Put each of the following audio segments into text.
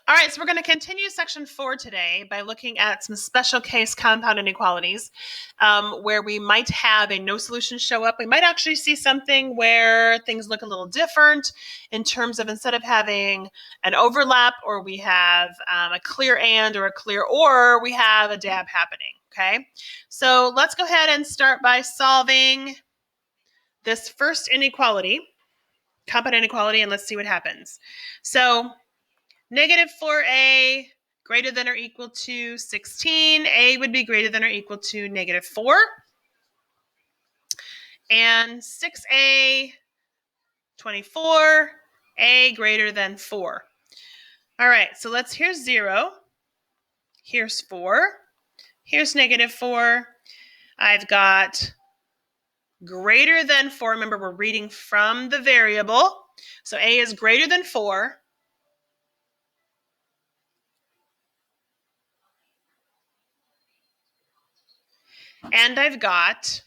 All right, so we're going to continue section 4 today by looking at some special case compound inequalities where we might have a no solution show up. We might actually see something where things look a little different in terms of instead of having an overlap or we have a clear and or a clear or, we have a dab happening, okay? So let's go ahead and start by solving this first inequality, compound inequality, and let's see what happens. So negative 4a greater than or equal to 16. A would be greater than or equal to negative 4. And 6a, 24. A greater than 4. All right, so here's 0. Here's 4. Here's negative 4. I've got greater than 4. Remember, we're reading from the variable. So a is greater than 4. And I've got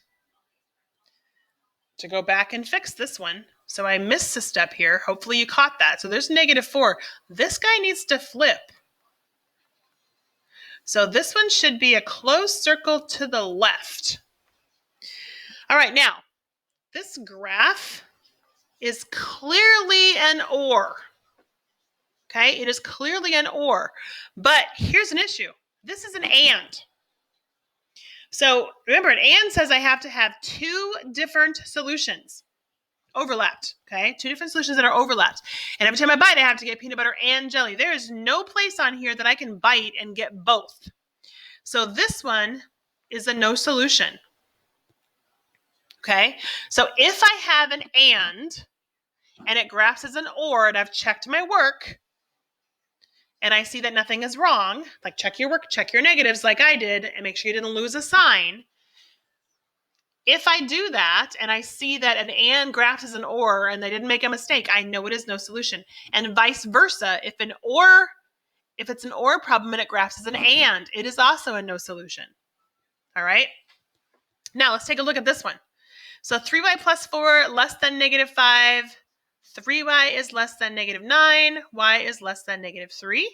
to go back and fix this one. So I missed a step here. Hopefully you caught that. So there's negative 4. This guy needs to flip. So this one should be a closed circle to the left. All right, now, this graph is clearly an OR. Okay, it is clearly an OR. But here's an issue. This is an AND. So remember, an AND says I have to have two different solutions overlapped, okay? Two different solutions that are overlapped. And every time I bite, I have to get peanut butter and jelly. There is no place on here that I can bite and get both. So this one is a no solution, okay? So if I have an and it graphs as an OR, and I've checked my work, and I see that nothing is wrong, like check your work, check your negatives like I did, and make sure you didn't lose a sign. If I do that, and I see that an and graphs as an OR, and they didn't make a mistake, I know it is no solution. And vice versa, if it's an OR problem and it graphs as an and, it is also a no solution. All right? Now, let's take a look at this one. So 3y plus 4 less than negative 5. 3y is less than negative 9. Y is less than negative 3.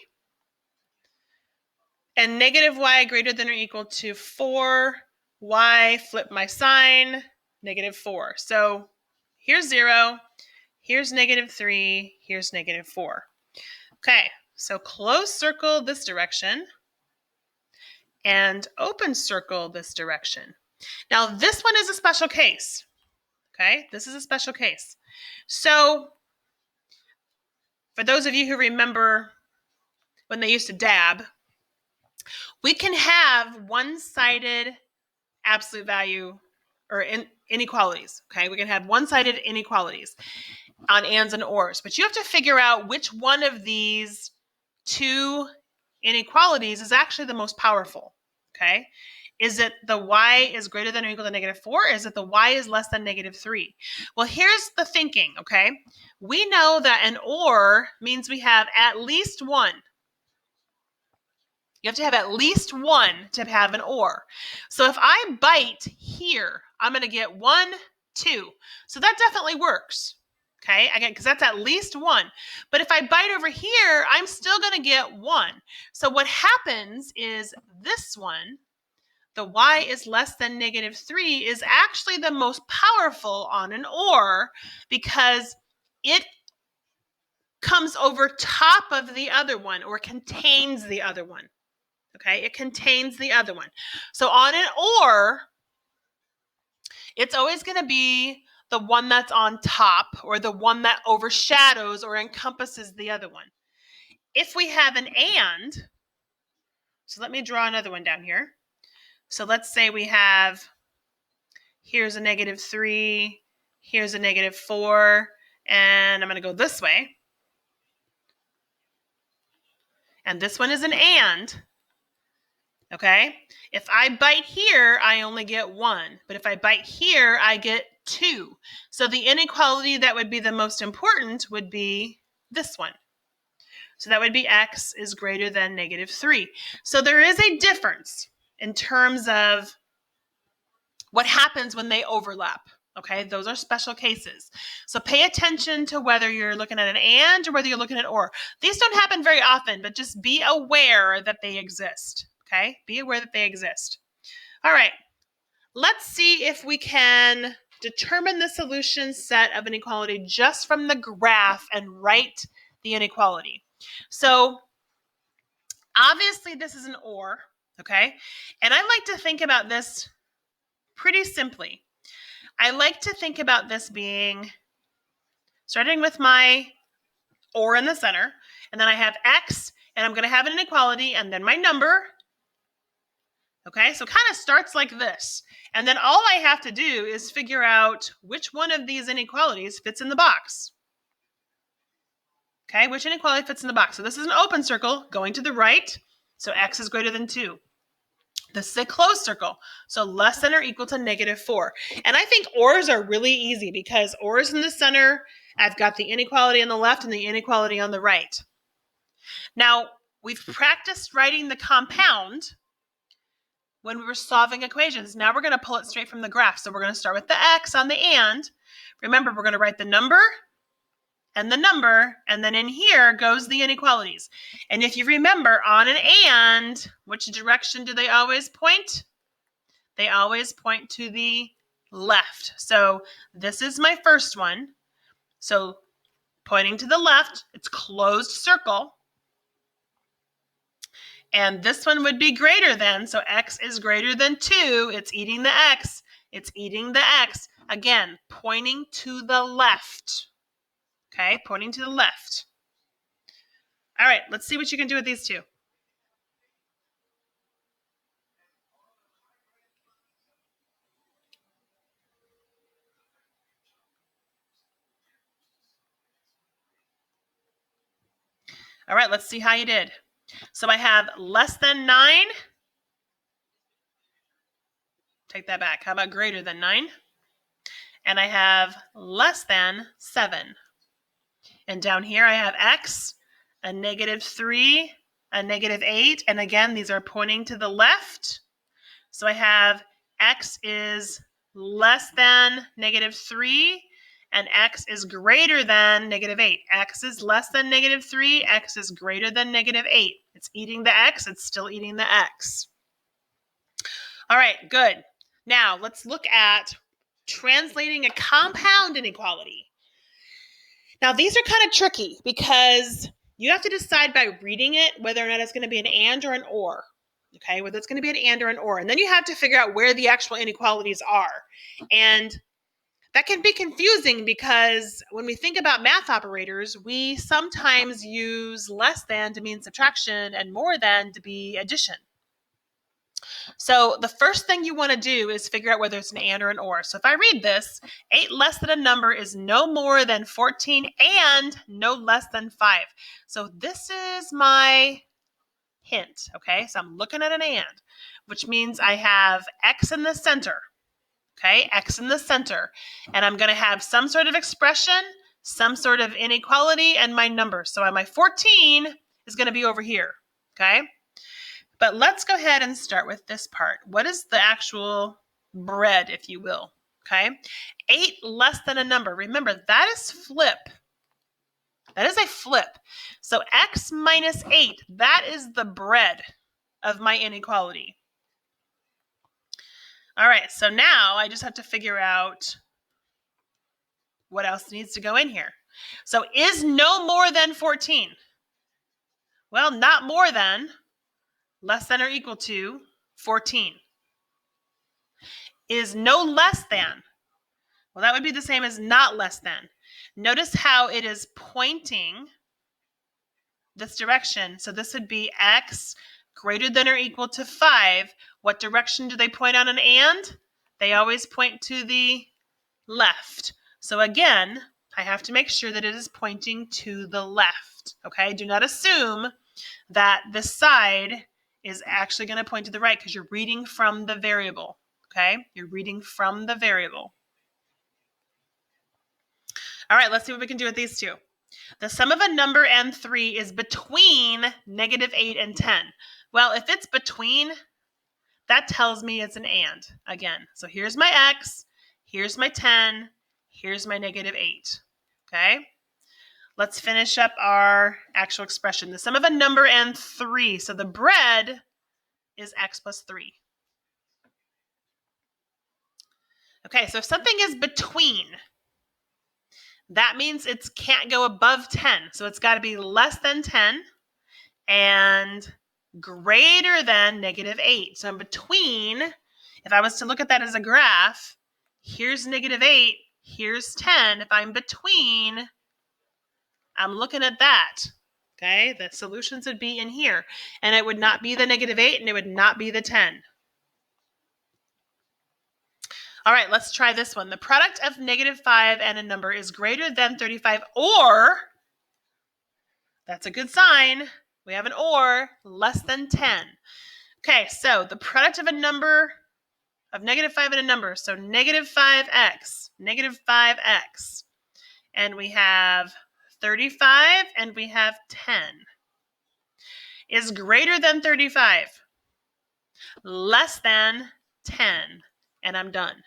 And negative y greater than or equal to 4. Y, flip my sign, negative 4. So here's 0. Here's negative 3. Here's negative 4. Okay, so close circle this direction and open circle this direction. Now, this one is a special case. Okay, this is a special case. So for those of you who remember when they used to dab, we can have one-sided absolute value or inequalities. Okay, we can have one-sided inequalities on ands and ors, but you have to figure out which one of these two inequalities is actually the most powerful. Okay, is it the y is greater than or equal to negative 4? Is it the y is less than negative 3? Well, here's the thinking, okay? We know that an or means we have at least one. You have to have at least one to have an or. So if I bite here, I'm going to get 1, 2. So that definitely works. Okay, again, because that's at least 1. But if I bite over here, I'm still going to get 1. So what happens is this one, the y is less than negative 3, is actually the most powerful on an or because it comes over top of the other one or contains the other one. Okay, it contains the other one. So on an or, it's always going to be the one that's on top or the one that overshadows or encompasses the other one. If we have an and, so let me draw another one down here. So let's say we have, here's a negative 3, here's a negative 4, and I'm going to go this way. And this one is an and. Okay, if I bite here, I only get 1. But if I bite here, I get 2. So the inequality that would be the most important would be this one. So that would be x is greater than negative 3. So there is a difference in terms of what happens when they overlap. Okay, those are special cases. So pay attention to whether you're looking at an and or whether you're looking at or. These don't happen very often, but just be aware that they exist. Okay, be aware that they exist. All right, let's see if we can determine the solution set of an inequality just from the graph and write the inequality. So obviously this is an or, okay? And I like to think about this pretty simply. I like to think about this being, starting with my or in the center, and then I have x, and I'm going to have an inequality, and then my number. Okay, so it kind of starts like this. And then all I have to do is figure out which one of these inequalities fits in the box. Okay, which inequality fits in the box? So this is an open circle going to the right, so x is greater than 2. This is a closed circle, so less than or equal to -4. And I think ORs are really easy because ORs in the center, I've got the inequality on the left and the inequality on the right. Now, we've practiced writing the compound when we were solving equations. Now we're going to pull it straight from the graph. So we're going to start with the x on the and. Remember, we're going to write the number, and then in here goes the inequalities. And if you remember, on an and, which direction do they always point? They always point to the left. So this is my first one. So pointing to the left, it's closed circle. And this one would be greater than, so x is greater than 2. It's eating the x. It's eating the x. Again, pointing to the left. Okay, pointing to the left. All right, let's see what you can do with these two. All right, let's see how you did. So I have less than 9. Take that back. How about greater than 9? And I have less than 7. And down here I have x, a -3, a -8. And again, these are pointing to the left. So I have x is less than -3, and x is greater than -8. X is less than -3, x is greater than -8. It's eating the x, it's still eating the x. All right, good. Now let's look at translating a compound inequality. Now these are kind of tricky because you have to decide by reading it whether or not it's going to be an and or an or. Okay, whether it's going to be an and or an or. And then you have to figure out where the actual inequalities are. And that can be confusing because when we think about math operators, we sometimes use less than to mean subtraction and more than to be addition. So the first thing you want to do is figure out whether it's an and or an or. So if I read this, 8 less than a number is no more than 14 and no less than 5. So this is my hint, okay? So I'm looking at an and, which means I have x in the center, okay? X in the center. And I'm going to have some sort of expression, some sort of inequality, and my number. So my 14 is going to be over here, okay? But let's go ahead and start with this part. What is the actual bread, if you will, okay? 8 less than a number. Remember, that is flip. That is a flip. So x minus 8, that is the bread of my inequality. All right, so now I just have to figure out what else needs to go in here. So is no more than 14? Well, not more than, less than or equal to 14. Is no less than? Well, that would be the same as not less than. Notice how it is pointing this direction. So this would be x greater than or equal to 5. What direction do they point on an and? They always point to the left. So again, I have to make sure that it is pointing to the left. Okay, do not assume that this side is actually going to point to the right because you're reading from the variable. Okay, you're reading from the variable. All right, let's see what we can do with these two. The sum of a number and 3 is between -8 and 10. Well, if it's between, that tells me it's an and again. So here's my x, here's my 10, here's my negative 8. Okay? Let's finish up our actual expression. The sum of a number and 3. So the bread is x plus 3. Okay, so if something is between, that means it can't go above 10. So it's got to be less than 10 and greater than negative 8. So in between, if I was to look at that as a graph, here's negative 8, here's 10. If I'm between, I'm looking at that. Okay, the solutions would be in here. And it would not be the negative 8 and it would not be the 10. All right, let's try this one. The product of negative 5 and a number is greater than 35, or, that's a good sign, we have an or, less than 10. Okay, so the product of a number, of negative 5 and a number, so negative 5x, and we have 35 and we have 10, is greater than 35, less than 10, and I'm done.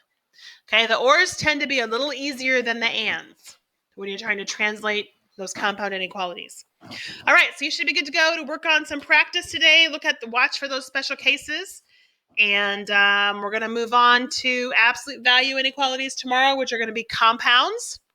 Okay, the ors tend to be a little easier than the ands when you're trying to translate those compound inequalities. All right, so you should be good to go to work on some practice today. Watch for those special cases. And we're going to move on to absolute value inequalities tomorrow, which are going to be compounds.